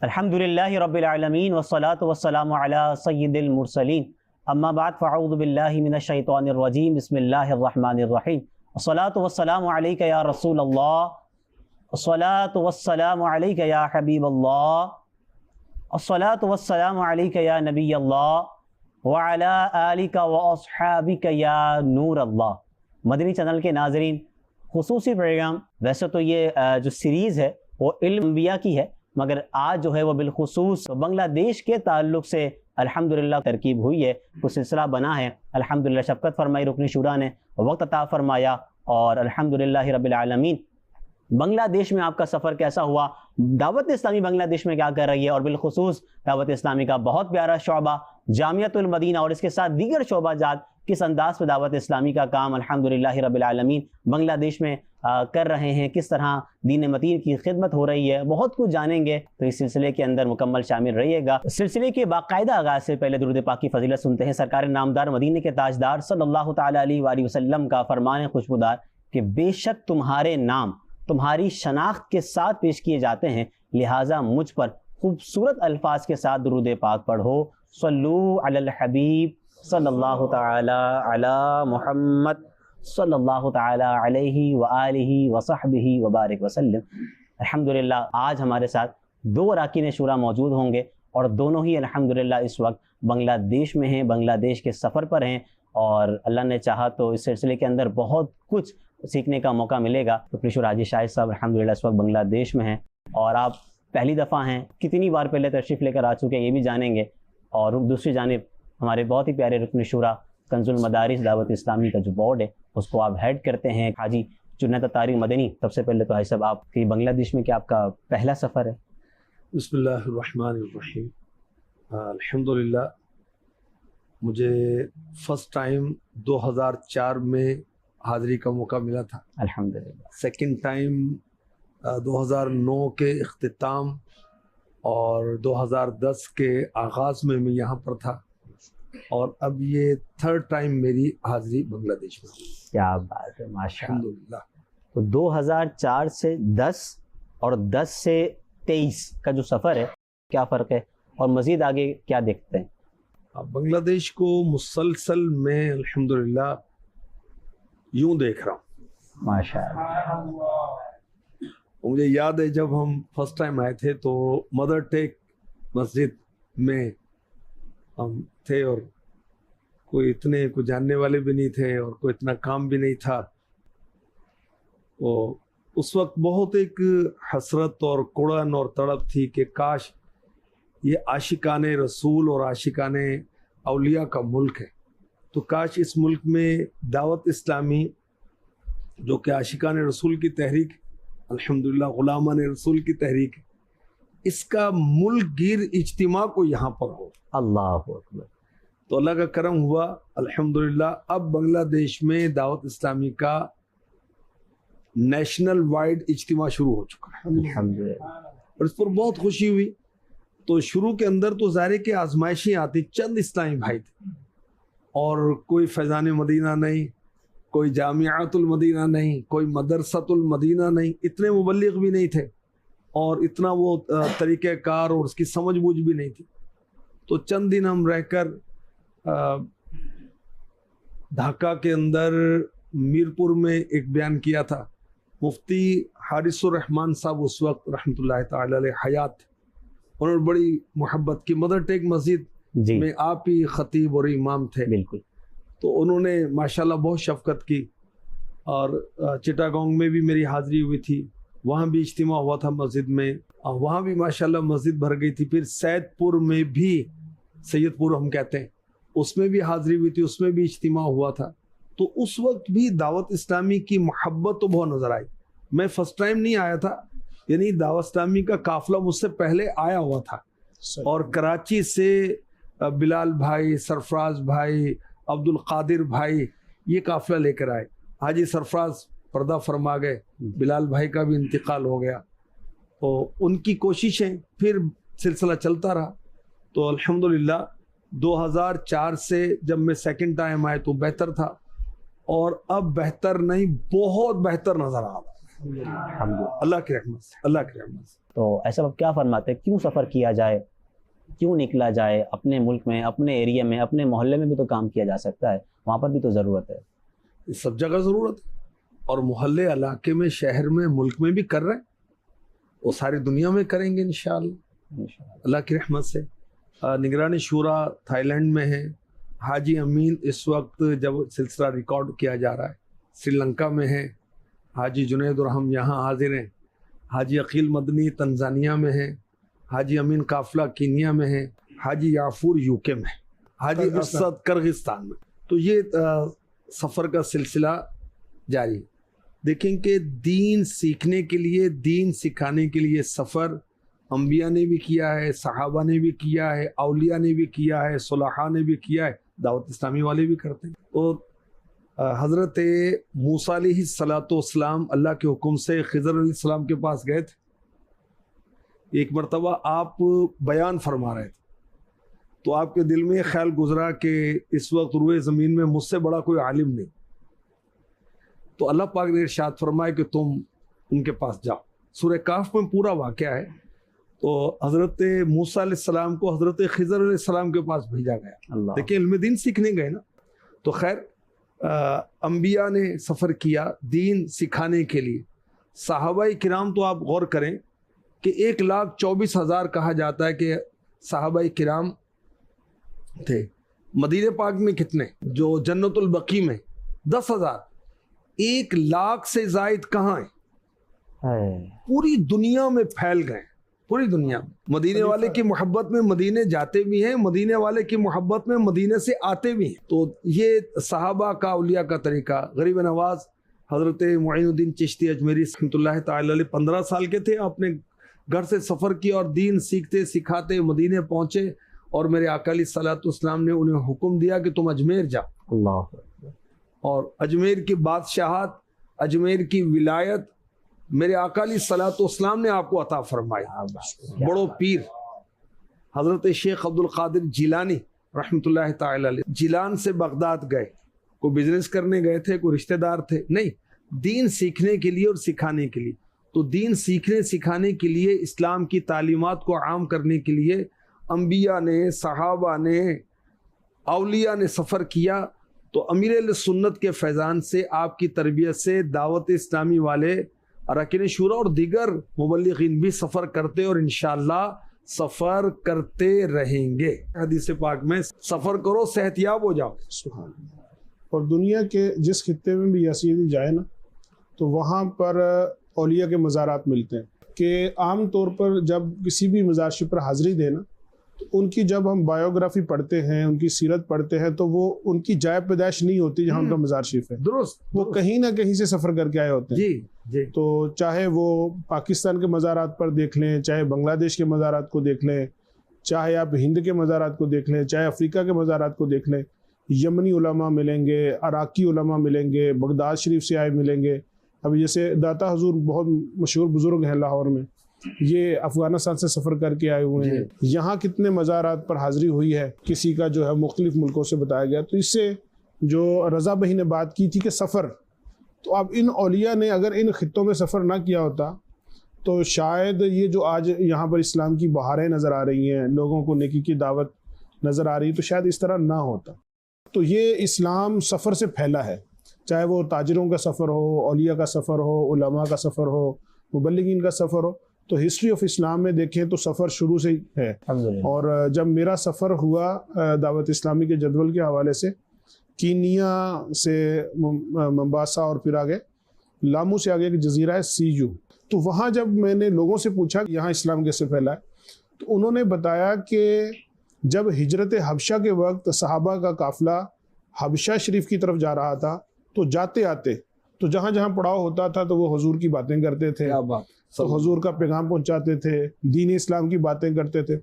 अल्हम्दुलिल्लाहि रब्बिल आलमीन वस्सलातु वस्सलामु अला सय्यिदिल मुरसलीन अम्मा बाद फ़अऊज़ु बिल्लाहि मिनश शैतानिर रजीम बिस्मिल्लाहिर रहमानिर रहीम अस्सलातु वस्सलामु अलैका या रसूल अल्लाह अस्सलातु वस्सलामु अलैका या हबीब अल्लाह अस्सलातु वस्सलामु अलैका या नबी अल्लाह व अला आलिका व अस्हाबिका या नूर अल्लाह। मदनी चैनल के नाज़रीन, खुसूसी प्रोग्राम, वैसे तो ये जो सीरीज़ है वो इल्म अंबिया की है, मगर आज जो है वो बिलखुसूस बांग्लादेश के ताल्लुक से अल्हम्दुलिल्लाह तरकीब हुई है, कुछ सिलसिला बना है। अल्हम्दुलिल्लाह शफ़क़त फरमाई रुकनी शुरा ने, वक्त अता फरमाया और अल्हम्दुलिल्लाह रब्बिल आलमीन। बांग्लादेश में आपका सफ़र कैसा हुआ, दावत इस्लामी बांग्लादेश में क्या कर रही है, और बिलखुसूस दावत इस्लामी का बहुत प्यारा शोबा जामियतुल मदीना और इसके साथ दीगर शोबा जात किस अंदाज में दावत इस्लामी का काम अल्हम्दुलिल्लाह रब्बिल आलमीन बांग्लादेश में कर रहे हैं, किस तरह दीन मतीन की खिदमत हो रही है, बहुत कुछ जानेंगे। तो इस सिलसिले के अंदर मुकम्मल शामिल रहिएगा। सिलसिले के बाकायदा आगाज़ से पहले दुरूद पाक की फजीलत सुनते हैं। सरकार नामदार मदीने के ताजदार सल्लल्लाहु तआला अलैहि वसल्लम का फरमान खुशबूदार कि बेशक तुम्हारे नाम तुम्हारी शनाख्त के साथ पेश किए जाते हैं, लिहाजा मुझ पर खूबसूरत अल्फाज के साथ दुरूद पाक पढ़ो। सल्लू अलल हबीब सल्लल्लाहु तआला अला मुहम्मद सल्लल्लाहु तआला अलैहि व आलिहि व सहबिहि व बारिक वसल्लम। अल्हम्दुलिल्लाह आज हमारे साथ दो अरकान शूरा मौजूद होंगे और दोनों ही अल्हम्दुलिल्लाह इस वक्त बांग्लादेश में हैं, बांग्लादेश के सफ़र पर हैं, और अल्लाह ने चाहा तो इस सिलसिले के अंदर बहुत कुछ सीखने का मौका मिलेगा। तो प्रिशुर हाजी शाहिद साहब अल्हम्दुलिल्लाह इस वक्त बांग्लादेश में हैं और आप पहली दफ़ा हैं, कितनी बार पहले तशरीफ़ लेकर आ चुके हैं ये भी जानेंगे। और दूसरी जानिब हमारे बहुत ही प्यारे रुकन शुरा कंजुल मदारिस दावत इस्लामी का जो बोर्ड है उसको आप हेड करते हैं, हाजी जुन्नत तारिक मदनी। सबसे पहले तो हाजी साहब, आपकी बांग्लादेश में क्या आपका पहला सफ़र है? बिस्मिल्लाहिर्रहमानिर्रहीम। अल्हम्दुलिल्लाह मुझे फ़र्स्ट टाइम 2004 में हाज़री का मौका मिला था। अल्हम्दुलिल्लाह। सेकंड टाइम 2009 के इख्तिताम और 2010 के आगाज़ में मैं यहाँ पर था, और अब ये थर्ड टाइम मेरी हाज़री बांग्लादेश में। क्या बात है, माशाअल्लाह। अल्हम्दुलिल्लाह। तो 2004 से 10 और 10 से 23 का जो सफ़र है क्या फ़र्क है, और मज़ीद आगे क्या देखते हैं? बांग्लादेश को मुसलसल मैं अल्हम्दुलिल्लाह यूँ देख रहा हूँ, माशाअल्लाह। मुझे याद है जब हम फर्स्ट टाइम आए थे तो मदर टेक मस्जिद में हम थे, और कोई इतने को जानने वाले भी नहीं थे और कोई इतना काम भी नहीं था। वो उस वक्त बहुत एक हसरत और कुड़न और तड़प थी कि काश ये आशिकाने रसूल और आशिकाने औलिया का मुल्क है, तो काश इस मुल्क में दावत इस्लामी जो कि आशिकाने रसूल की तहरीक, अल्हम्दुलिल्लाह गुलामान रसूल की तहरीक, इसका मुल्क गिर इज्तिमा को यहाँ पर हो। अल्लाह अकबर। तो अल्लाह का करम हुआ अल्हम्दुलिल्लाह, अब बांग्लादेश में दावत इस्लामी का नेशनल वाइड इज्तिमा शुरू हो चुका है अल्हम्दुलिल्लाह, और इस पर बहुत खुशी हुई। तो शुरू के अंदर तो ज़ाहिर के आजमाइशें आती, चंद इस्लामी भाई थे और कोई फैज़ान मदीना नहीं, कोई जामियातुल मदीना नहीं, कोई मदरसतुल मदीना नहीं, इतने मुबल्लिग भी नहीं थे और इतना वो तरीक़ेकार और उसकी समझ बूझ भी नहीं थी। तो चंद दिन हम रहकर ढाका के अंदर मीरपुर में एक बयान किया था। मुफ्ती हारिसुर रहमान साहब उस वक्त रहमतुल्लाह ताला अलैह हयात, उन्होंने बड़ी मोहब्बत की। मदर टेक मस्जिद में आप ही खतीब और इमाम थे, बिल्कुल। तो उन्होंने माशाल्लाह बहुत शफकत की, और चिटागोंग में भी मेरी हाज़री हुई थी, वहाँ भी इज्तिमा हुआ था मस्जिद में, वहाँ भी माशाल्लाह मस्जिद भर गई थी। फिर सैदपुर में भी, सैयदपुर हम कहते हैं, उसमें भी हाज़री हुई थी, उसमें भी इज्तिमा हुआ था। तो उस वक्त भी दावत इस्लामी की मोहब्बत तो बहुत नज़र आई। मैं फ़र्स्ट टाइम नहीं आया था, यानी दावत इस्लामी का काफ़िला मुझसे पहले आया हुआ था, और कराची से बिलाल भाई, सरफराज भाई, अब्दुल कादिर भाई ये काफ़िला लेकर आए। हाजी सरफराज पर्दा फरमा गए, बिलाल भाई का भी इंतकाल हो गया, तो उनकी कोशिशें, फिर सिलसिला चलता रहा। तो अल्हम्दुलिल्लाह 2004 से जब मैं सेकंड टाइम आए तो बेहतर था, और अब बेहतर नहीं बहुत बेहतर नज़र आ रहा है। अल्लाह की रहमत से, अल्लाह की रहमत से। तो ऐसा आप क्या फरमाते हैं, क्यों सफ़र किया जाए, क्यों निकला जाए? अपने मुल्क में, अपने एरिया में, अपने मोहल्ले में भी तो काम किया जा सकता है, वहाँ पर भी तो ज़रूरत है। इस सब जगह ज़रूरत है, और मोहल्ले इलाके में, शहर में, मुल्क में भी कर रहे हैं, वो सारी दुनिया में करेंगे इंशाअल्लाह अल्लाह की रहमत से। निगरानी शूरा थाईलैंड में है। हाजी अमीन इस वक्त जब सिलसिला रिकॉर्ड किया जा रहा है श्रीलंका में है। हाजी जुनैद और हम यहाँ हाजिर हैं। हाजी अकील मदनी तंजानिया में है। हाजी अमीन काफिला कीनिया में है। हाजी याफूर यूके में, हाजी असद किर्गिस्तान में। तो ये सफ़र का सिलसिला जारी है। देखें कि दीन सीखने के लिए, दीन सिखाने के लिए सफ़र अंबिया ने भी किया है, सहाबा ने भी किया है, औलिया ने भी किया है, सुलहा ने भी किया है, दावत इस्लामी वाले भी करते हैं। और हज़रत मूसा अलैहिस्सलाम अल्लाह के हुक्म से खिज़र अलैहिस्सलाम के पास गए थे। एक मरतबा आप बयान फरमा रहे थे, तो आपके दिल में ख्याल गुजरा कि इस वक्त रुए ज़मीन में मुझसे बड़ा कोई आलिम नहीं। तो अल्लाह पाक ने इरशाद फरमाया कि तुम उनके पास जाओ। सूरह काफ में पूरा वाक़या है। तो हज़रत मूसा अलैहिस्सलाम को हज़रत खिज़र अलैहिस्सलाम के पास भेजा गया। देखिए, इल्म दीन सीखने गए ना। तो खैर अंबिया ने सफ़र किया दीन सिखाने के लिए। सहाबाए किराम तो आप गौर करें कि 1,24,000 कहा जाता है कि सहाबाए किराम थे। मदीने पाक में कितने? जो जन्नतुल बकी में 10,000। 1,00,000 से जायद कहाँ है? पूरी दुनिया में फैल गए, पूरी दुनिया में। मदीने वाले की मोहब्बत में मदीने जाते भी हैं, मदीने वाले की मोहब्बत में मदीने से आते भी हैं। तो ये सहाबा का, औलिया का तरीका। गरीब नवाज हज़रत मुईनुद्दीन चिश्ती अजमेरी रहमतुल्लाह तआला अलैह 15 साल के थे, अपने घर से सफ़र किया और दीन सीखते सिखाते मदीने पहुँचे। और मेरे आका अलैहिस्सलाम ने उन्हें हुक्म दिया कि तुम अजमेर जाओ। अल्लाह। और अजमेर की बादशाहत, अजमेर की विलायत मेरे आका अलैहिस्सलाम ने आपको अता फरमाई। बड़ो पीर हज़रत शेख अब्दुल कादिर जिलानी रहमतुल्लाह तआला अलैह जिलान से बगदाद गए। कोई बिजनेस करने गए थे, कोई रिश्तेदार थे? नहीं, दीन सीखने के लिए और सिखाने के लिए। तो दीन सीखने सिखाने के लिए, इस्लाम की तालीमात को आम करने के लिए अंबिया ने, सहाबा ने, औलिया ने सफ़र किया। तो अमीर सुन्नत के फैज़ान से, आपकी तरबियत से दावत इस्लामी वाले, अरकान शूरा और दीगर मुबल्लिगीन भी सफ़र करते और इंशाअल्लाह सफ़र करते रहेंगे। हदीस पाक में सफ़र करो सेहतियाब हो जाओ। और दुनिया के जिस खित्ते में भी यासीदी जाए ना, तो वहाँ पर औलिया के मज़ारात मिलते हैं। कि आम तौर पर जब किसी भी मज़ार शरीफ पर हाज़िरी देना, तो उनकी जब हम बायोग्राफी पढ़ते हैं, उनकी सीरत पढ़ते हैं, तो वो उनकी जाय पैदाइश नहीं होती जहाँ उनका मज़ार शरीफ है। दुरुस्त, वो कहीं ना कहीं से सफ़र करके आए होते हैं। जी जी। तो चाहे वो पाकिस्तान के मज़ारात पर देख लें, चाहे बांग्लादेश के मज़ारात को देख लें, चाहे आप हिंद के मज़ारात को देख लें, चाहे अफ्रीका के मज़ारात को देख लें, यमनी उलमा मिलेंगे, अराकी उलमा मिलेंगे, बगदाद शरीफ से आए मिलेंगे। अभी जैसे दाता हजूर बहुत मशहूर बुज़ुर्ग हैं लाहौर में, ये अफ़गानिस्तान से सफ़र करके आए हुए हैं। यहाँ कितने मज़ारात पर हाज़िरी हुई है, किसी का जो है मुख्तलिफ मुल्कों से बताया गया। तो इससे जो रज़ा भाई ने बात की थी कि सफ़र, तो अब इन औलिया ने अगर इन खित्तों में सफ़र ना किया होता, तो शायद ये जो आज यहाँ पर इस्लाम की बहारें नज़र आ रही हैं, लोगों को नेकी की दावत नज़र आ रही है, तो शायद इस तरह ना होता। तो ये इस्लाम सफ़र से फैला है, चाहे वो ताजिरों का सफ़र हो, औलिया का सफ़र हो, उलमा का सफ़र हो, मुबल्लिगीन का सफ़र हो। तो हिस्ट्री ऑफ इस्लाम में देखें तो सफ़र शुरू से ही है। और जब मेरा सफ़र हुआ दावत इस्लामी के जदवल के हवाले से, कीनिया से मंबासा और फिर आगे लामू से आगे एक जजीरा है सीजू, तो वहाँ जब मैंने लोगों से पूछा कि यहाँ इस्लाम कैसे फैला है, तो उन्होंने बताया कि जब हिजरत हबशा के वक्त सहाबा का काफ़िला हबशा शरीफ की तरफ जा रहा था, तो जाते आते तो जहाँ जहाँ पड़ाव होता था तो वो हुजूर की बातें करते थे, तो हुजूर का पैगाम पहुँचाते थे, दीन इस्लाम की बातें करते थे।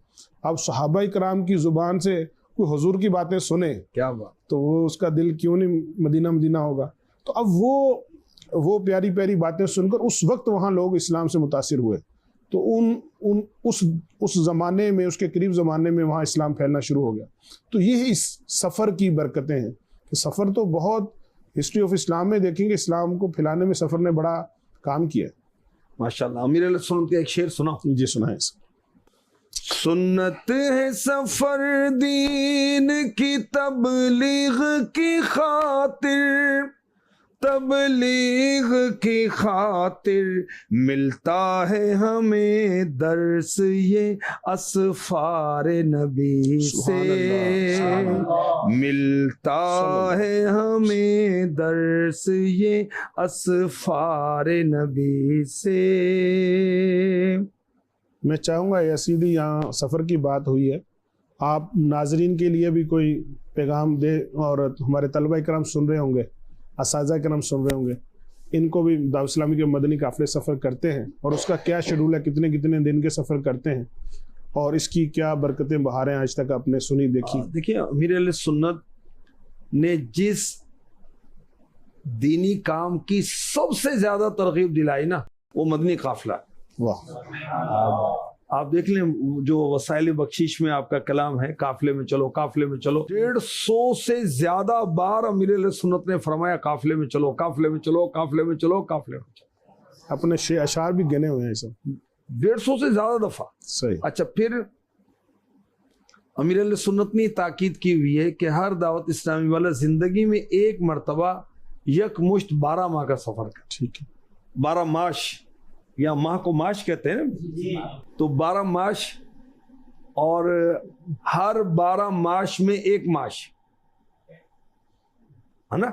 अब सहाबा कराम की ज़ुबान से कोई हुजूर की बातें सुने, क्या बात, तो वो उसका दिल क्यों नहीं मदीना मदीना होगा। तो अब वो प्यारी प्यारी बातें सुनकर उस वक्त वहाँ लोग इस्लाम से मुतासिर हुए। तो उस ज़माने में, उसके करीब ज़माने में वहाँ इस्लाम फैलना शुरू हो गया। तो ये इस सफ़र की बरकतें हैं कि सफ़र तो बहुत हिस्ट्री ऑफ इस्लाम में देखेंगे, इस्लाम को फैलाने में सफ़र ने बड़ा काम किया। माशाल्लाह। अमीर अहले सुन्नत का एक शेर सुनाओ। जी सुनाए। सुन्नत है सफर दीन की तबलीग की खातिर, तबलीग की खातिर मिलता है हमें दर्स ये असफार नबी से, मिलता है हमें दर्स ये असफार नबी से। मैं चाहूँगा या सीधी यहाँ सफ़र की बात हुई है, आप नाजरीन के लिए भी कोई पैगाम दे, और हमारे तलबा इकराम सुन रहे होंगे, असातिज़ा इकराम सुन रहे होंगे, इनको भी दावत इस्लामी के मदनी काफ़िले सफ़र करते हैं और उसका क्या शेड्यूल है, कितने कितने दिन के सफ़र करते हैं और इसकी क्या बरकतें बहारें आज तक आपने सुनी देखी। देखिए अमीर अहले सुन्नत ने जिस दीनी काम की सबसे ज्यादा तरगीब दिलाई ना, वो मदनी काफिला। वाह। आप देख लें जो वसाइल बख्शिश में आपका कलाम है, काफिले में चलो, काफिले में चलो, 150 से ज्यादा बार अमीर अहले सुन्नत ने फरमाया काफिले में चलो, काफिले में चलो, काफिले में चलो, काफिले में चलो। अपने अशार भी गिने हुए हैं सब, 150 से ज्यादा दफा। सही। अच्छा, फिर अमीर अहले सुन्नत ने ताकीद की हुई है कि हर दावत इस्लामी वाला जिंदगी में एक मरतबा यकमुश्त 12 माह का सफर कर। ठीक है। 12 माश, या माह को माश कहते हैं ना, तो 12 माश, और हर 12 माश में एक माश है ना,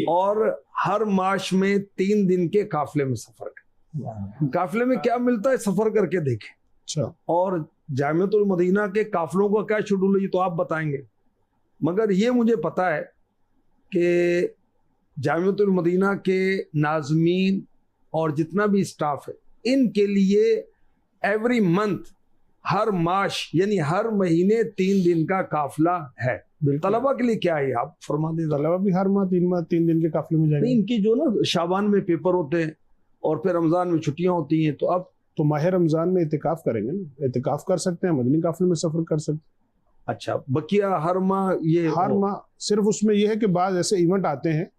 और हर माश में 3 दिन के काफिले में सफर कर। काफिले में क्या मिलता है सफर करके देखें। अच्छा। और जामिअतुल मदीना के काफिलों का क्या शेड्यूल है ये तो आप बताएंगे, मगर ये मुझे पता है कि जामिअतुल मदीना के नाज़मीन और जितना भी स्टाफ है, इनके लिए एवरी मंथ, हर माश यानी हर महीने 3 दिन का काफिला है। तलबा के लिए क्या है आप फरमा दें। तलबा भी हर माह 3 दिन के काफिले में जाएंगे। इनकी जो ना शाबान में पेपर होते हैं और फिर रमजान में छुट्टियां होती हैं, तो अब तो माह रमजान में इतिकाफ करेंगे ना, इतिकाफ कर सकते हैं, मदनी काफिले में सफर कर सकते हैं। अच्छा, बकिया हर माह ये हर माह सिर्फ उसमें यह है कि बाद ऐसे इवेंट आते हैं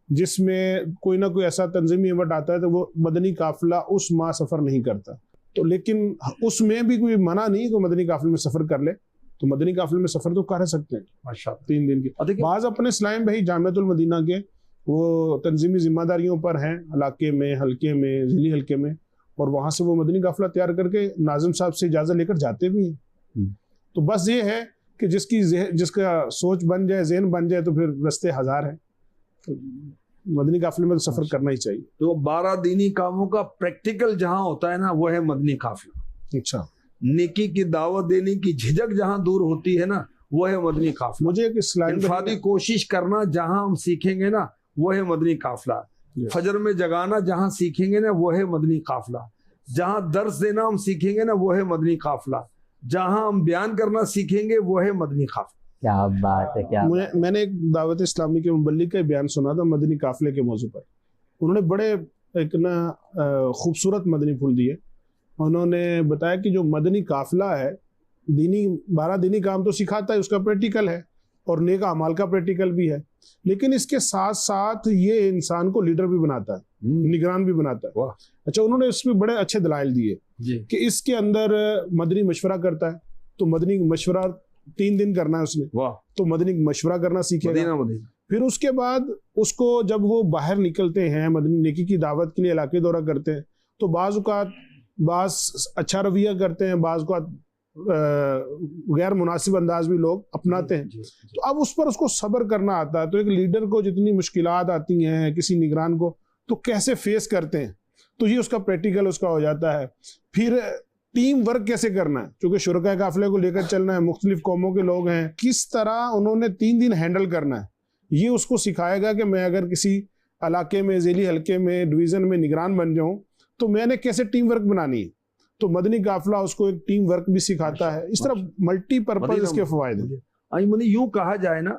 जिसमें कोई ना कोई ऐसा तंजीमी इवेंट आता है तो वो मदनी काफिला उस माह सफर नहीं करता, तो लेकिन उसमें भी कोई मना नहीं कि मदनी काफिले में सफर कर ले, तो मदनी काफिले में सफर तो कर सकते हैं माशाअल्लाह 3 दिन की। बाज अपने सलाइम भाई जामिअतुल मदीना के वो तंजीमी जिम्मेदारियों पर हैं, इलाके में, हल्के में, जिली हल्के में, और वहां से वो मदनी काफिला तैयार करके नाजिम साहब से इजाजत लेकर जाते भी हैं। तो बस ये है कि जिसका सोच बन जाए, ज़हन बन जाए, तो फिर रास्ते हजार हैं। तो मदनी काफिले में तो सफर करना ही चाहिए। तो 12 दीनी कामों का प्रैक्टिकल जहां होता है ना, वो है मदनी काफिला। अच्छा। नेकी की दावत देने की झिझक जहां दूर होती है ना, वो है मदनी काफिला। मुझे एक स्लाइड इनफादी कोशिश करना जहां हम सीखेंगे ना, वो है मदनी काफिला। फजर में जगाना जहां सीखेंगे ना, वो है मदनी काफिला। जहां दर्स देना हम सीखेंगे ना, वो है मदनी काफिला। जहां हम बयान करना सीखेंगे, वो है मदनी काफिला। क्या बात है, क्या मैंने एक दावत इस्लामी के मुबल्लिग का बयान सुना था मदनी काफिले के मौजू पर। उन्होंने बड़े एक ना खूबसूरत मदनी फूल दिए। उन्होंने बताया कि जो मदनी काफिला है, 12 दीनी काम तो सिखाता है, उसका प्रैक्टिकल है, और नेक अमाल का प्रैक्टिकल भी है, लेकिन इसके साथ साथ ये इंसान को लीडर भी बनाता है, निगरान भी बनाता है। अच्छा, उन्होंने इसमें बड़े अच्छे दलाइल दिए कि इसके अंदर मदनी मशवरा करता है, तो मदनी मशवरा 3 दिन करना है उसने, तो मदनी मशवरा करना सीखेगा। फिर उसके बाद उसको जब वो बाहर निकलते हैं, मदनी नेकी की दावत के लिए इलाके दौरा करते हैं, तो बाज़ अच्छा रवैया करते हैं, बाज़ को गैर मुनासिब अंदाज भी लोग अपनाते हैं। तो अब उस पर उसको सब्र करना आता है। तो एक लीडर को जितनी मुश्किलात आती हैं, किसी निगरान को, तो कैसे फेस करते हैं, तो ये उसका प्रैक्टिकल उसका हो जाता है। फिर टीम वर्क कैसे करना है, क्योंकि शुरका काफिले को लेकर चलना है, मुख्तलिफ कौमों के लोग हैं, किस तरह उन्होंने 3 दिन हैंडल करना है, ये उसको सिखाएगा कि मैं अगर किसी इलाके में, ज़ेली हल्के में, डिवीज़न में निगरान बन जाऊं, तो मैंने कैसे टीम वर्क बनानी है। तो मदनी काफिला उसको एक टीम वर्क भी सिखाता है। इस तरह मल्टीपर्पज इसके फवायद हैं। यूं कहा जाए ना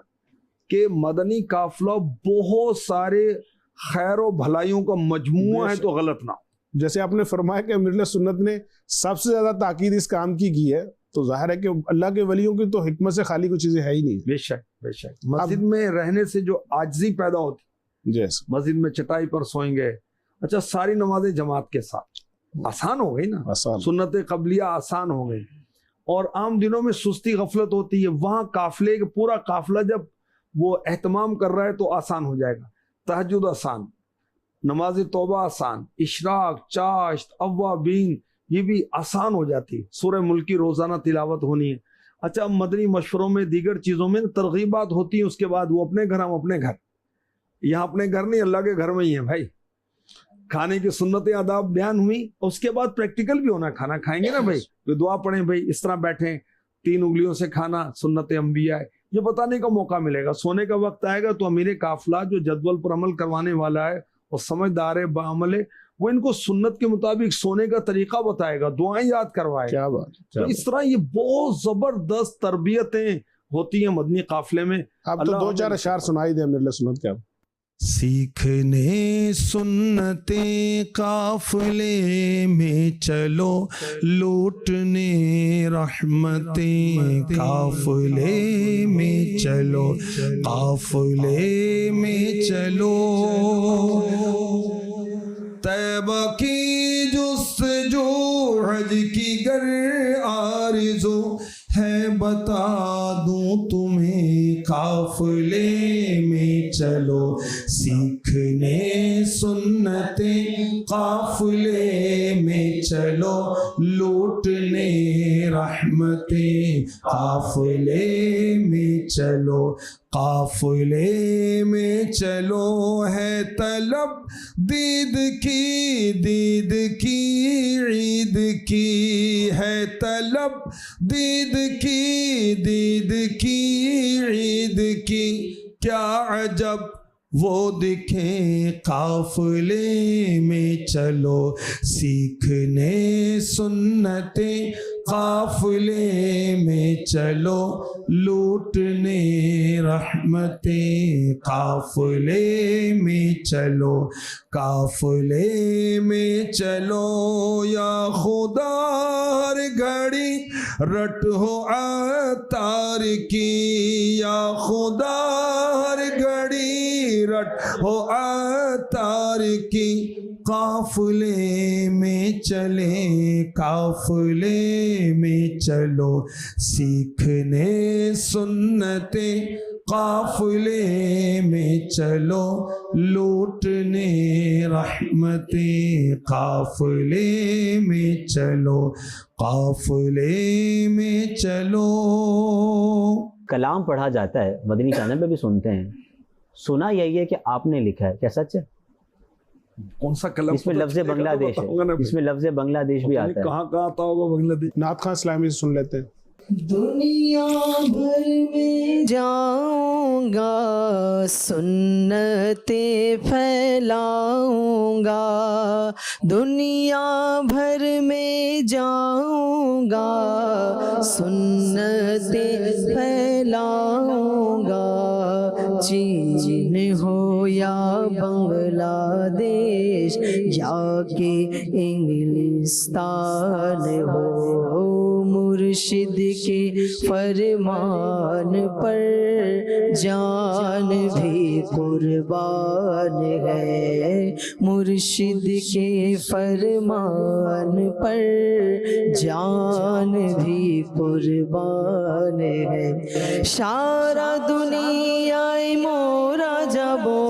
कि मदनी काफिला बहुत सारे खैर और भलाइयों का मजमुआ है, तो गलत ना। जैसे आपने फरमाया कि अमीर सुन्नत ने सबसे ज्यादा ताकीद इस काम की है, तो जाहिर है कि अल्लाह के वलियों की तो हिकमत से खाली कुछ चीजें है ही नहीं। बेशक बेशक। मस्जिद में रहने से जो आजिज़ी पैदा होती, जैसे मस्जिद में चटाई पर सोएंगे, अच्छा, सारी नमाजें जमात के साथ, आसान हो गई ना, आसान। सुन्नत कबलिया आसान हो गई। और आम दिनों में सुस्ती गफलत होती है, वहां काफिले के पूरा काफिला जब वो एहतमाम कर रहा है तो आसान हो जाएगा। तहज्जुद आसान, नमाज तौबा आसान, इशराक, चाश्त, अव्वाबीन ये भी आसान हो जाती है। सूरह मुल्क की रोजाना तिलावत होनी है। अच्छा, मदनी मशवरों में दीगर चीजों में तरगीबात होती है, उसके बाद वो अपने घर, हम अपने घर। यहाँ अपने घर नहीं, अल्लाह के घर में ही है भाई। खाने की सुन्नतें आदाब बयान हुई, उसके बाद प्रैक्टिकल भी होना। खाना खाएंगे ना भाई तो दुआ पढ़ें भाई, इस तरह बैठें, 3 उंगलियों से खाना, सुन्नत अंबिया है, ये बताने का मौका मिलेगा। सोने का वक्त आएगा तो अमीर काफिला जो जदवल पर अमल करवाने वाला है और समझदार है, बाअमल है, वो इनको सुन्नत के मुताबिक सोने का तरीका बताएगा, दुआएं याद करवाएगा। क्या बात, तो इस तरह ये बहुत जबरदस्त तरबियतें होती हैं मदनी काफिले में। आप तो 2-4 अशार सुनाई दे मेरे लिए, सुन्नत क्या। सीखने सुन्नते काफिले में चलो, लूटने रहमतें काफिले में चलो, काफिले में चलो। तैबा की जुस्तजू हज की गर आरज़ू है, बता दूं तुम्हें काफिले में चलो। सीखने सुन्नते काफिले में चलो, लूटने रहमतें काफिले में चलो, काफिले में चलो। है तलब दीद की ईद की, है तलब दीद की ईद की। क्या अजब वो दिखे काफिले में चलो, सीखने सुन्नते काफिले में चलो, लूटने रहमतें काफिले में चलो, काफिले में चलो। या खुदा हर घड़ी रट हो अतार की, या खुदा हर घड़ी रट हो अतार की। काफिले में चले, काफिले में चलो, सीखने सुन्नते काफिले में चलो, लूटने रहमतें काफिले में चलो, काफिले में चलो। कलाम पढ़ा जाता है, मदनी चैनल पे भी सुनते हैं। सुना यही है कि आपने लिखा है, क्या सच है? कौन सा कलम? इसमें लफ्ज़ बांग्लादेश है, इसमें लफ्ज़ बांग्लादेश भी आता है। कहाँ आता होगा बांग्लादेश? नात खान इस्लामी से सुन लेते हैं। दुनिया भर में जाऊंगा, सुन्नतें फैलाऊंगा, दुनिया भर में जाऊंगा, सुन्नतें फैलाऊंगा। चीन हो या बांग्लादेश या कि इंग्लिस्तान हो, मुर्शिद के फरमान पर जान भी कुर्बान है, मुर्शिद के फरमान पर जान भी कुर्बान है। सारा दुनिया मोरा जाबो,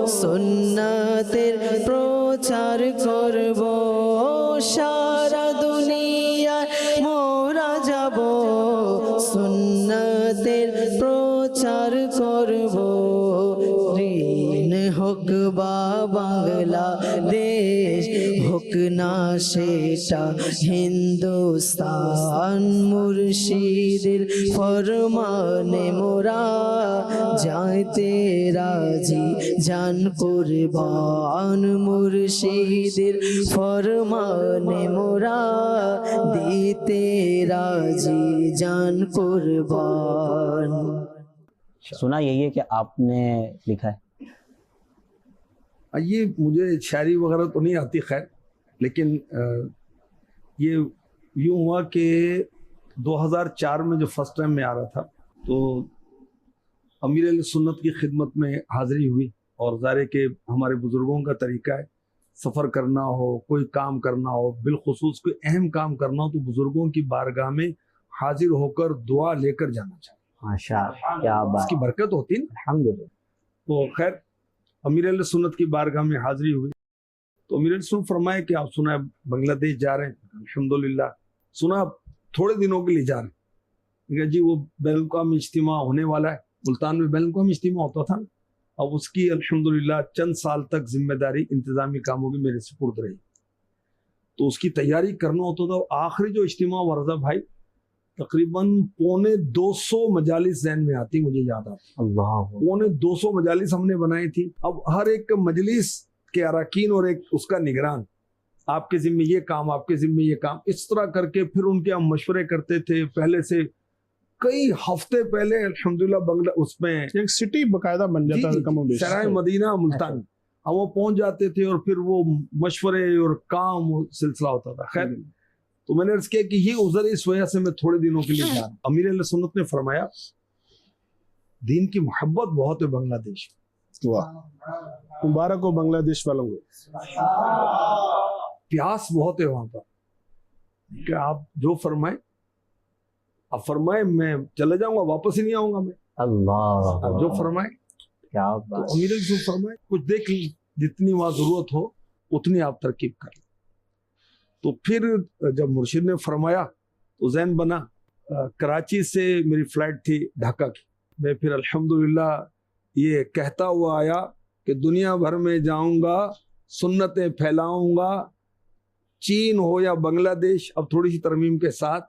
सुन्नतेर प्रचार करबो। सारा दुनिया मोरा जाबो, सुन्नतेर प्रचार करबो। ऋण হোক বা বাংলাদেশ, হোক না সেটা হিন্দুস্তান, মুর্শিদের ফরমানে মোরা যাইতে রাজি জান কুরবান, মুর্শিদের ফরমানে মোরা দিতে রাজি জান কুরবান। सुना यही है कि आपने लिखा है? ये मुझे शायरी वगैरह तो नहीं आती खैर, लेकिन ये यूँ हुआ कि 2004 में जो फर्स्ट टाइम में आ रहा था तो अमीर सुन्नत की खिदमत में हाजिरी हुई। और ज़ाहिर के हमारे बुज़ुर्गों का तरीका है, सफर करना हो, कोई काम करना हो, बिलखुसूस कोई अहम काम करना हो, तो बुजुर्गों की बारगाह में हाजिर होकर दुआ लेकर जाना चाहिए। माशाअल्लाह, क्या बात, इसकी बरकत होती है ना। अल्हम्दुलिल्लाह। तो खैर अमीर अहले सुन्नत की बारगाह में हाजिरी हुई, तो अमीर अहले सुन्नत फरमाए कि आप सुना बांग्लादेश जा रहे हैं, अल्हम्दुलिल्लाह। सुना थोड़े दिनों के लिए जा रहे हैं जी, वो बैनुल-अक़वामी इज्तिमा होने वाला है। मुल्तान में बैनुल-अक़वामी इज्तिमा होता था, अब उसकी अल्हम्दुलिल्लाह चंद साल तक जिम्मेदारी इंतजामी कामों की मेरे सुपुर्द रही, तो उसकी तैयारी करना होता था। आखिरी जो इज्तिमा हुआ रज़ा भाई, तकरीबन 250 मजालिस ज़हन में आती, मुझे याद आता, अल्लाह, 250 मजालिस हमने बनाई थी। अब हर एक मजलिस के अरकान और एक उसका निगरान, आपके जिम्मे ये काम, आपके जिम्मे ये काम, इस तरह करके फिर उनके हम मशवरे करते थे। पहले से कई हफ्ते पहले अल्हम्दुलिल्लाह बंगला उसमें एक सिटी बकायदा बन जाता है, कम और बेशी। सराय मदीना मुल्तान, हम वो पहुंच जाते थे और फिर वो मशवरे और काम सिलसिला होता था। खैर, तो मैंने अर्ज किया कि ये उज़र, इस वजह से मैं थोड़े दिनों के लिए जा रहा हूं। अमीर अहले सुन्नत ने फरमाया, दीन की मोहब्बत बहुत है बांग्लादेश में। वाह, मुबारक हो बांग्लादेश वालों को। प्यास बहुत है वहां पर, क्या आप जो फरमाए, अब फरमाए मैं चले जाऊंगा, वापस ही नहीं आऊंगा मैं। अल्लाह, आप जो फरमाए। क्या तो बात, अमीर अहले सुन्नत फरमाए, कुछ देख ली, जितनी वहां जरूरत हो उतनी आप तरकीब कर ली। तो फिर जब मुर्शिद ने फरमाया तो जहन बना, कराची से मेरी फ्लाइट थी ढाका की, मैं फिर अल्हम्दुलिल्लाह ये कहता हुआ आया कि दुनिया भर में जाऊंगा, सुन्नतें फैलाऊंगा, चीन हो या बांग्लादेश, अब थोड़ी सी तरमीम के साथ,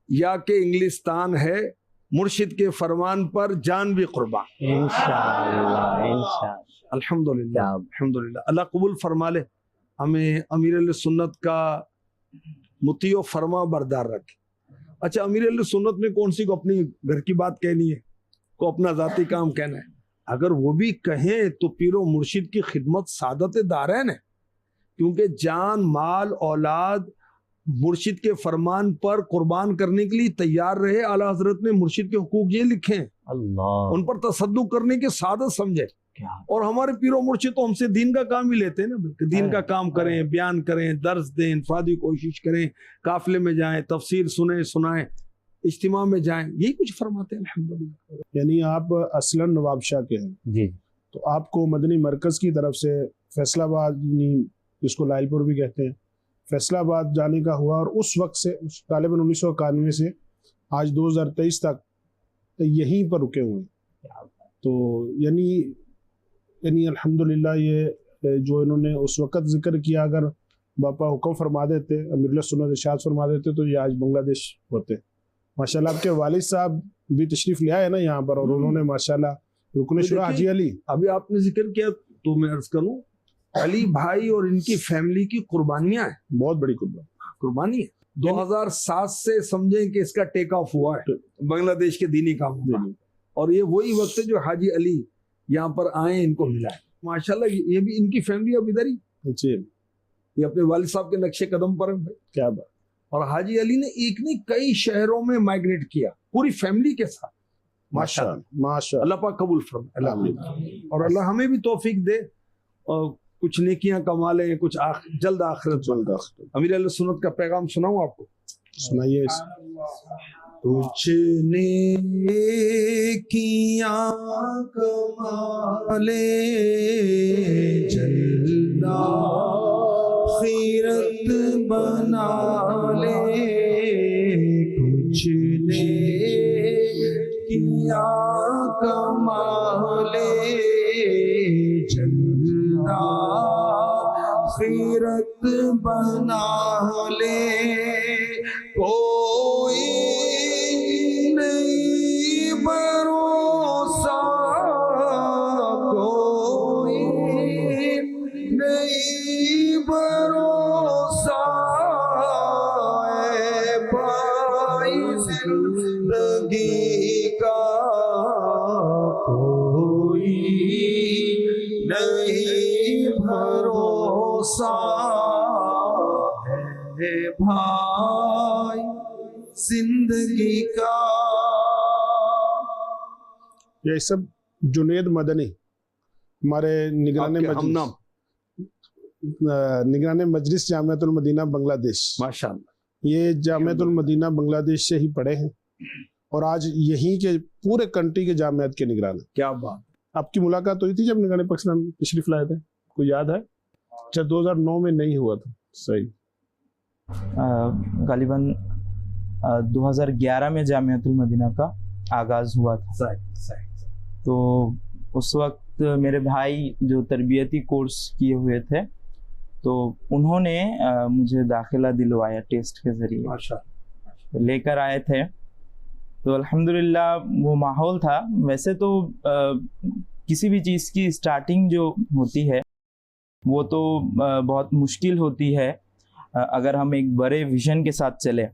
या कि इंग्लिस्तान है, मुर्शिद के फरमान पर जान भी कुर्बान। इंशाअल्लाह, इंशाअल्लाह, अल्हम्दुलिल्लाह, अल्हम्दुलिल्लाह। अल्लाह कबूल फरमा ले, हमें अमीर अहले सुन्नत का मुतीओ फरमा बरदार रखे। अच्छा, अमीर अहले सुन्नत में कौन सी को अपनी घर की बात कहनी है, को अपना जाती काम कहना है? अगर वो भी कहें तो पीरो मुर्शिद की खिदमत सादत दारैन है, क्योंकि जान, माल, औलाद मुर्शिद के फरमान पर कुर्बान करने के लिए तैयार रहे। आला हजरत ने मुर्शिद के हुकूक ये लिखे हैं, अल्लाह, उन पर तसद्दुक करने की सादत समझे। क्या और हमारे पीरो मुर्शिद तो हमसे दीन का काम ही लेते हैं ना, बल्कि दीन का काम करें, बयान करें, दर्स दें, इनफरादी कोशिश करें, काफिले में जाएं, तफसीर सुने सुनाएं, इज्तिमा में जाएं, यही कुछ फरमाते हैं अल्हम्दुलिल्लाह। यानी आप असलन नवाबशाह के हैं, जी, तो आपको मदनी मरकज की तरफ से फैसलाबाद, जिसको लाइलपुर भी कहते हैं, फैसलाबाद जाने का हुआ, और उस वक्त से गालिबन 1991 से आज 2023 तक यहीं पर रुके हुए हैं। तो यानी अल्हम्दुलिल्लाह, ये जो इन्होंने उस वक्त जिक्र किया, अगर बापा हुक्म फरमा देते, अमीरुल सुन्नत इरशाद फरमा देते, तो ये आज बांग्लादेश होते। माशाल्लाह आपके वालिद साहब भी तशरीफ ले आए ना यहाँ पर, और उन्होंने माशाल्लाह रुकन शुरा हाजी अली, अभी आपने जिक्र किया तो मैं अर्ज करूं, अली भाई और इनकी फैमिली की कुर्बानियां हैं, बहुत बड़ी कुर्बानी है। 2007 से समझें कि इसका टेक ऑफ हुआ है बांग्लादेश के दीनी कामों का, और ये वही वक्त है जो हाजी अली यहाँ पर आए, इनको मिला है माशाल्लाह। ये भी इनकी फैमिली अब इधर ही, ये अपने वालिद साहब के नक्शे कदम पर है भाई, क्या बात। और हाजी अली ने एक नहीं कई शहरों में माइग्रेट किया पूरी फैमिली के साथ, माशाल्लाह। अल्लाह पाक कबूल फरमाए, और अल्लाह हमें भी तौफीक दे और कुछ नेकियां कमा लें, कुछ जल्द आखिरत। अमीर अहले सुन्नत का पैगाम सुनाऊं आपको, सुनाइए। कुछ नेकियां कमा ले, जल्द आखिरत बना ले, कुछ नेकियां कमा ले, जल्द आखिरत बना ले, कोई नहीं भरोसा, कोई नहीं भरोसा, ऐ भाई जिंदगी का कोई नहीं भरोसा, है भाई जिंदगी का। ये सब जुनेद मदनी हमारे निगरान आपके मजलिस, हमनाम, निगरान मजलिस जामियातुल मदीना बांग्लादेश, माशाल्लाह। ये जामियातुल मदीना बांग्लादेश से ही पढ़े हैं और आज यहीं के पूरे कंट्री के जामियात के निगरान हैं। क्या बात। आपकी मुलाकात हुई थी जब निगरान पाकिस्तान तशरीफ लाए थे, कोई याद है? अच्छा, 2009 में नहीं हुआ था, सही। गालिबन 2011 में जामियातुल मदीना का आगाज हुआ था। सही। तो उस वक्त मेरे भाई जो तरबियती कोर्स किए हुए थे, तो उन्होंने मुझे दाखिला दिलवाया टेस्ट के जरिए, माशाल्लाह। लेकर आए थे। तो अल्हम्दुलिल्लाह वो माहौल था। वैसे तो किसी भी चीज़ की स्टार्टिंग जो होती है वो तो बहुत मुश्किल होती है अगर हम एक बड़े विजन के साथ चले,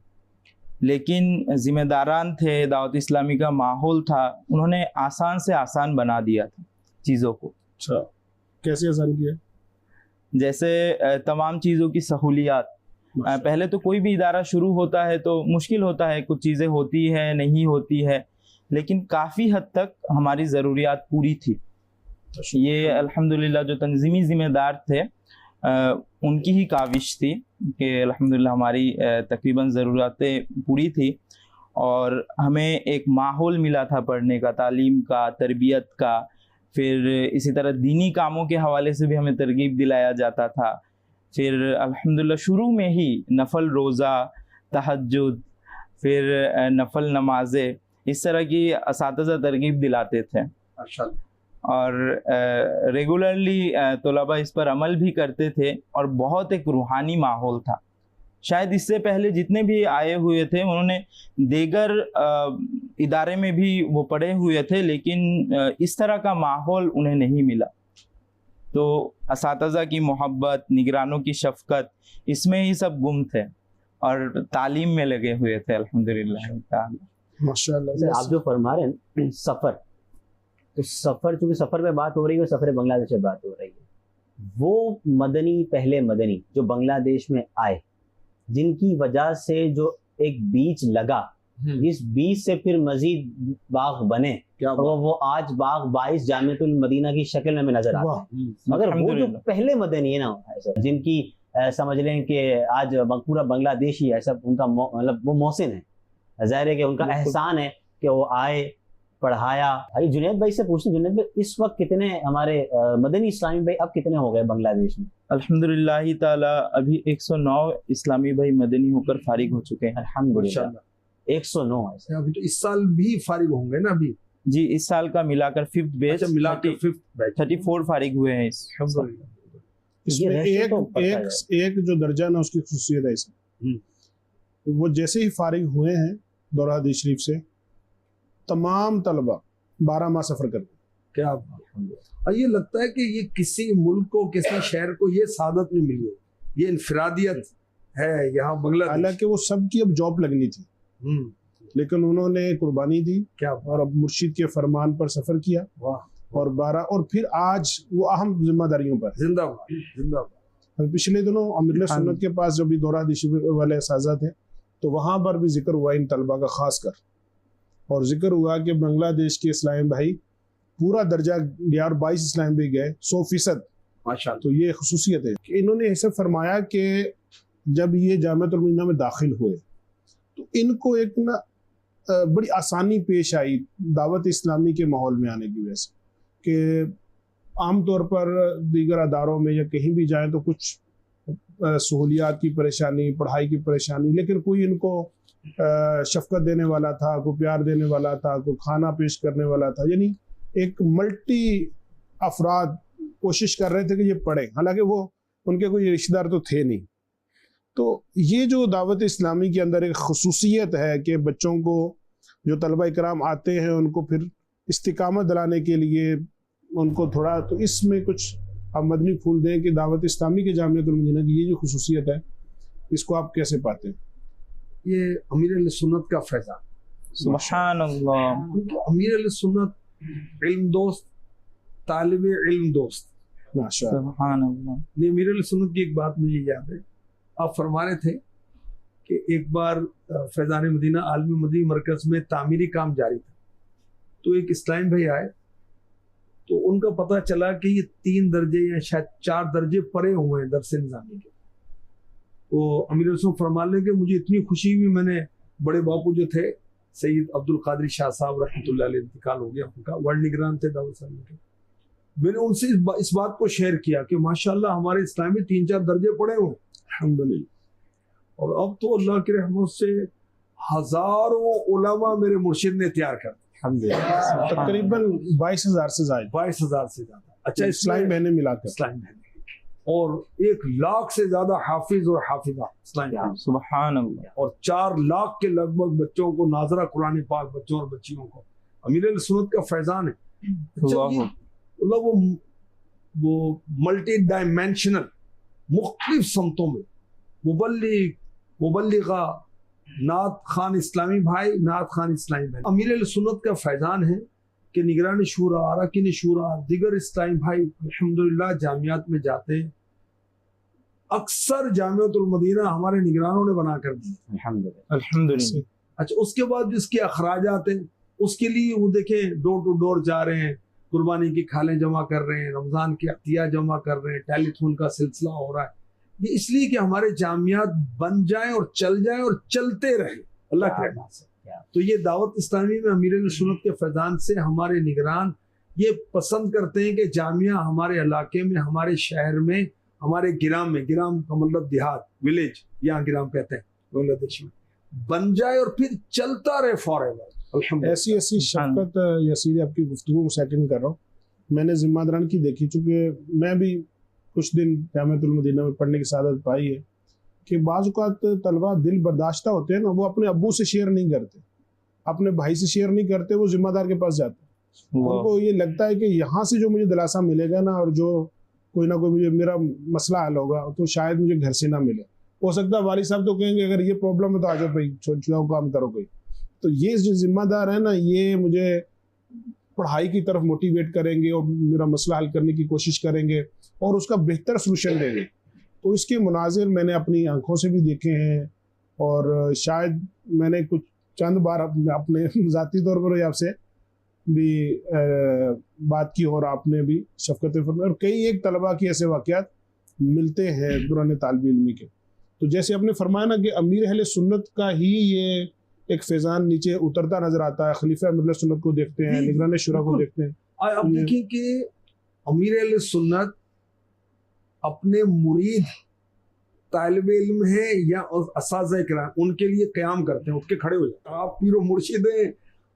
लेकिन जिम्मेदारान थे, दावत इस्लामी का माहौल था, उन्होंने आसान से आसान बना दिया था चीज़ों को। अच्छा, कैसे आसान किया? जैसे तमाम चीज़ों की सहूलियात। पहले तो कोई भी इदारा शुरू होता है तो मुश्किल होता है, कुछ चीज़ें होती है नहीं होती है, लेकिन काफ़ी हद तक हमारी ज़रूरियात पूरी थी। ये अल्हम्दुलिल्लाह जो तंजीमी ज़िम्मेदार थे उनकी ही काविश थी कि अल्हम्दुलिल्लाह हमारी तकरीबन ज़रूरतें पूरी थी और हमें एक माहौल मिला था पढ़ने का, तालीम का, तरबियत का। फिर इसी तरह दीनी कामों के हवाले से भी हमें तरगीब दिलाया जाता था। फिर अल्हम्दुलिल्लाह शुरू में ही नफल रोज़ा, तहज्जुद, फिर नफल नमाज़ें, इस तरह की असातिज़ा तरगीब दिलाते थे और रेगुलरली तलबा इस पर अमल भी करते थे और बहुत एक रूहानी माहौल था। शायद इससे पहले जितने भी आए हुए थे उन्होंने दीगर इदारे में भी वो पढ़े हुए थे, लेकिन इस तरह का माहौल उन्हें नहीं मिला। तो असातिज़ा की मोहब्बत, निगरानों की शफ़क़त, इसमें ही सब गुम थे और तालीम में लगे हुए थे अल्हम्दुलिल्लाह। माशाल्लाह। आप जो फरमा रहे हैं सफ़र, तो सफ़र, चूँकि सफ़र पे बात हो रही है, सफ़र बांग्लादेश पे बात हो रही है, वो मदनी, पहले मदनी जो बांग्लादेश में आए, जिनकी वजह से जो एक बीज लगा, जिस बीज से फिर मजीद बाग बने, और वो आज बाग 22 जामियातुल मदीना की शक्ल में नजर आते हैं। मगर वो जो पहले मदनी है ना, जिनकी समझ लें कि आज पूरा बांग्लादेश ही ऐसा उनका मतलब वो मोहसिन है, ज़ाहिर है कि उनका एहसान है कि वो आए, पढ़ाया। भाई जुनैद भाई से पूछते, जुनैद भाई इस वक्त कितने हमारे मदनी इस्लामी भाई अब कितने हो गए बांग्लादेश में? अल्हम्दुलिल्लाह ताला अभी 109 इस्लामी भाई मदनी होकर फारिग हो चुके हैं। अल्हम्दुलिल्लाह 109 ऐसे। अभी तो इस साल भी फारिग होंगे ना अभी? जी, इस साल का मिलाकर 5th बैच, मिलाकर 5th बैच 34 फारिग हुए हैं इस। इसमें एक जो दर्जा ना उसकी खुसूसियत है इसमें, वो जैसे ही फारिग हुए हैं दौरा हदीस शरीफ से, तमाम तलबा 12 माह सफर करते हैं। क्या और ये लगता है कि ये किसी मुल्क को, किसी शहर को ये सादत नहीं मिली, ये इनफरादियत है यहाँ बांग्लादेश। हालांकि वो सबकी अब जॉब लगनी थी, लेकिन उन्होंने कुर्बानी दी क्या और अब मुर्शिद के फरमान पर सफर किया। और 12 और फिर आज वो अहम जिम्मेदारियों पर। जिंदाबाद जिंदाबाद। पिछले दिनों अमीरुल सुन्नत के पास जब भी दौरा हदीस वाले असाज़ा थे तो वहाँ पर भी जिक्र हुआ इन तलबा का खास कर, और जिक्र हुआ कि बांग्लादेश के इस्लामी भाई पूरा दर्जा गया और 22 इस्लामी भाई गए 100%। माशाअल्लाह। तो ये खुसूसियत है कि इन्होंने ऐसे फरमाया कि जब ये जामियातुल मदीना में दाखिल हुए तो इनको एक ना बड़ी आसानी पेश आई दावत इस्लामी के माहौल में आने की वजह से, कि आमतौर पर दीगर अदारों में या कहीं भी जाएं तो कुछ सहूलियात की परेशानी, पढ़ाई की परेशानी, लेकिन कोई इनको शफकत देने वाला था, कोई प्यार देने वाला था, कोई खाना पेश करने वाला था। यानी एक मल्टी अफराद कोशिश कर रहे थे कि ये पढ़े, हालांकि वो उनके कोई रिश्तेदार तो थे नहीं। तो ये जो दावत इस्लामी के अंदर एक खुसूसियत है कि बच्चों को, जो तलबा इकराम आते हैं, उनको फिर इस्तिकामत दिलाने के लिए उनको थोड़ा, तो इसमें कुछ आप मदनी फूल दें कि दावत इस्लामी के जामियातुल मदीना की ये जो खुसूसियत है, इसको आप कैसे पाते हैं? ये अमीर अहले सुन्नत का फैज़ान, सुभान अल्लाह। अमीर अहले सुन्नत इल्म दोस्त, तालिबे इल्म दोस्त, माशाअल्लाह। सुभान अल्लाह। अमीर अहले सुन्नत की एक बात मुझे याद है, आप फरमा रहे थे कि एक बार फैज़ान मदीना आलमी मदनी मरकज़ में तामीरी काम जारी था, तो एक इस्लामी भाई आए, तो उनका पता चला कि ये 3 दर्जे या शायद 4 दर्जे परे हुए हैं दरस निज़ामी के। तो अमीर रसूल फरमान लगे, मुझे इतनी खुशी हुई, मैंने बड़े बापू जो थे सैयद अब्दुल कादिर शाह साहब रहमतुल्लाह अलैह, इंतकाल हो गया उनका, वर्ल्ड निगरान थे दाऊद साहब के। मैंने उनसे इस बात को शेयर किया कि माशाल्लाह हमारे इस्लाम में 3-4 दर्जे पड़े हुए अल्हम्दुलिल्लाह, और अब तो अल्लाह की रहमत से हजारों उलमा मेरे मुर्शिद ने तैयार कर दिया, तकरीबन 22,000 से ज्यादा, 22,000 से ज्यादा। अच्छा, इस्लामी बहनें मिलाकर, इस्लामी बहनें, और 1 लाख से ज्यादा हाफिज और हाफिजा इस्लामी, सुभान अल्लाह, और 4 लाख के लगभग बच्चों को नाजरा कुरान पाक बच्चों और बच्चियों को अमीर सुन्नत का फैजान है। अच्छा, ये मतलब वो मल्टी डायमेंशनल मुख्तलिफ समतों में मुबल्लिगा नात खान इस्लामी भाई, नात खान इस्लामी बहन, अमीर सुन्नत का फैजान है कि निगरान शूरा, अरकान शूरा, दिगर इस्लामी भाई अल्हम्दुलिल्लाह जामियात में जाते हैं। अक्सर जामियातुल मदीना हमारे निगरानों ने बना कर दी, अल्हम्दुलिल्लाह। अच्छा, उसके बाद जिसके अखराजात हैं उसके लिए वो देखें डोर टू डोर जा रहे हैं, कुर्बानी की खालें जमा कर रहे हैं, रमजान की अतिया जमा कर रहे हैं, टेलीथॉन का सिलसिला हो रहा है। ये इसलिए कि हमारे जामियात बन जाएं और चल जाएं और चलते रहे अल्लाह के रहमत से। तो ये दावत इस्लामी में अमीर सुन्नत के फैजान से हमारे निगरान ये पसंद करते हैं कि जामिया हमारे इलाके में, हमारे शहर में, हमारे गिराम में, गिराम का मतलब देहात, विलेज, यहाँ गिराम कहते हैं बांग्लादेश में, बन जाए और फिर चलता रहे फॉरएवर। ऐसी शफकत यसीर आपकी गुफ्तगू को सेकंड कर रहा हूँ। मैंने जिम्मेदारान की देखी, चूंकि मैं भी कुछ दिन जामियातुल मदीना में पढ़ने की सादत पाई है कि बाज़ औक़ात तलबा दिल बर्दाश्ता होते हैं ना, वो अपने अब्बू से शेयर नहीं करते, अपने भाई से शेयर नहीं करते, वो जिम्मेदार के पास जाते हैं। उनको ये लगता है कि यहाँ से जो मुझे दिलासा मिलेगा ना, और जो कोई ना कोई मुझे मेरा मसला हल होगा, तो शायद मुझे घर से ना मिले। हो सकता है वालिद साहब तो कहेंगे अगर ये प्रॉब्लम है तो आ जाओ भाई, छोटा काम करो कोई। तो ये जो जिम्मेदार है ना, ये मुझे पढ़ाई की तरफ मोटिवेट करेंगे और मेरा मसला हल करने की कोशिश करेंगे और उसका बेहतर सोल्यूशन देंगे। तो इसके मुनाजिर मैंने अपनी आंखों से भी देखे हैं, और शायद मैंने कुछ चंद बार अपने ज़ाती तौर पर आपसे भी बात की और आपने भी शफकत फरमाई, और कई एक तलबा की ऐसे वाक़यात मिलते हैं दौरान तालिब इल्मी के। तो जैसे आपने फरमाया ना कि अमीर अहले सुन्नत का ही ये एक फैजान नीचे उतरता नजर आता है, खलीफा अमीर सुन्नत को देखते हैं, निगरान शुरा को देखते हैं। आप देखिए कि अमीर अहले सुन्नत अपने मुरीद तालिब इल्म है या असाज़ा किराम, उनके लिए क़याम करते हैं, उठ के खड़े हो जाते हैं। आप पीरो मुर्शिद हैं,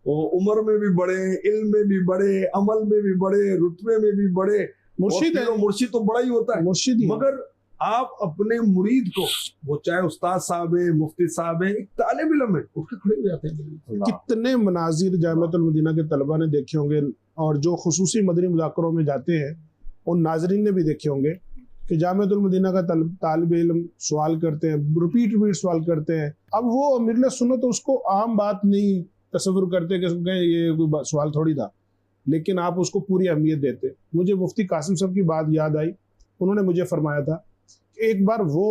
उम्र में भी बड़े, इल्म में भी बड़े, अमल में भी बड़े, रुतबे में भी बड़े, मुर्शिद है। मुर्शिद तो बड़ा ही होता है, मुर्शिद, मगर आप अपने मुरीद को, वो चाहे उस्ताद साहब है, मुफ्ती साहब है, एक तालिब इल्म है, उठ के खड़े हो जाते हैं। कितने मनाजिर जामियातुल मदीना के तलबा ने देखे होंगे, और जो खुसूसी मदनी मुज़ाकरों में जाते हैं उन नाजरीन ने भी देखे होंगे कि जामियातुल मदीना का तालिब इल्म सवाल करते हैं, रिपीट सवाल करते हैं। अब वो अमीर सुन्नत तो उसको आम बात नहीं तस्वुर करते कि ये कोई सवाल थोड़ी था, लेकिन आप उसको पूरी अहमियत देते। मुझे मुफ्ती कासिम साहब की बात याद आई, उन्होंने मुझे फरमाया था कि एक बार वो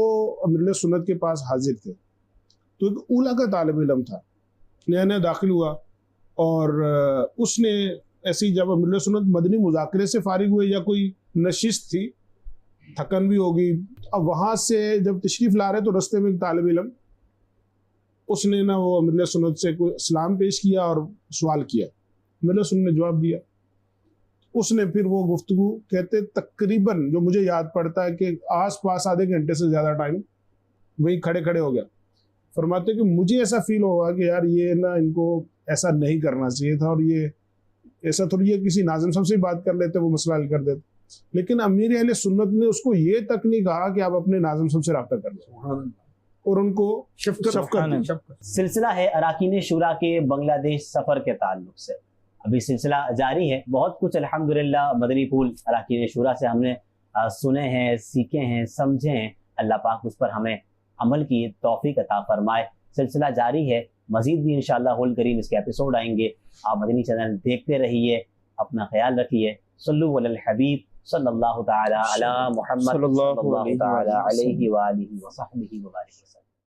अमीर सुन्नत के पास हाजिर थे, तो एक ऊला का तालिब इल्म था, नया नया दाखिल हुआ, और उसने ऐसी जब अमीर सुन्नत मदनी मुज़ाकरे से फारिग हुए या कोई नशिस्त थी, थकन भी होगी, अब वहाँ से जब तशरीफ़ ला रहे तो रास्ते में एक तालिब इल्म, उसने ना वो अमीर सुन्नत से कोई सलाम पेश किया और सवाल किया, अमीर सुन्नत ने जवाब दिया। उसने फिर वो गुफ्तगू कहते तकरीबन जो मुझे याद पड़ता है कि आस पास आधे घंटे से ज़्यादा टाइम वहीं खड़े खड़े हो गया। फरमाते कि मुझे ऐसा फील होगा कि यार ये ना, इनको ऐसा नहीं करना चाहिए था, और ये ऐसा थोड़ी है किसी नाज़िम साहब से बात कर लेते, वो मसला हल कर देते। लेकिन अमीर अहले सुन्नत ने उसको ये तक नहीं कहा कि आप अपने नाज़िम साहब से रब्ता कर लें, और उनको शफ़क़त। सिलसिला है अरकान शूरा के बांग्लादेश सफ़र के ताल्लुक से अभी सिलसिला जारी है। बहुत कुछ अल्हम्दुलिल्लाह मदनी फूल अरकान शूरा से हमने सुने हैं, सीखे हैं, समझे हैं। अल्लाह पाक उस पर हमें अमल की तौफीक अता फरमाए। सिलसिला जारी है, मज़ीद भी इंशाअल्लाह हुल करीम इसके एपिसोड आएंगे। आप मदनी चैनल देखते रहिए, अपना ख्याल रखिए। सल्लु अलल हबीब सल्लल्लाहु तआला अला मुहम्मद सल्लल्लाहु तआला अलैहि व आलिहि व सहबिहि व बारिक।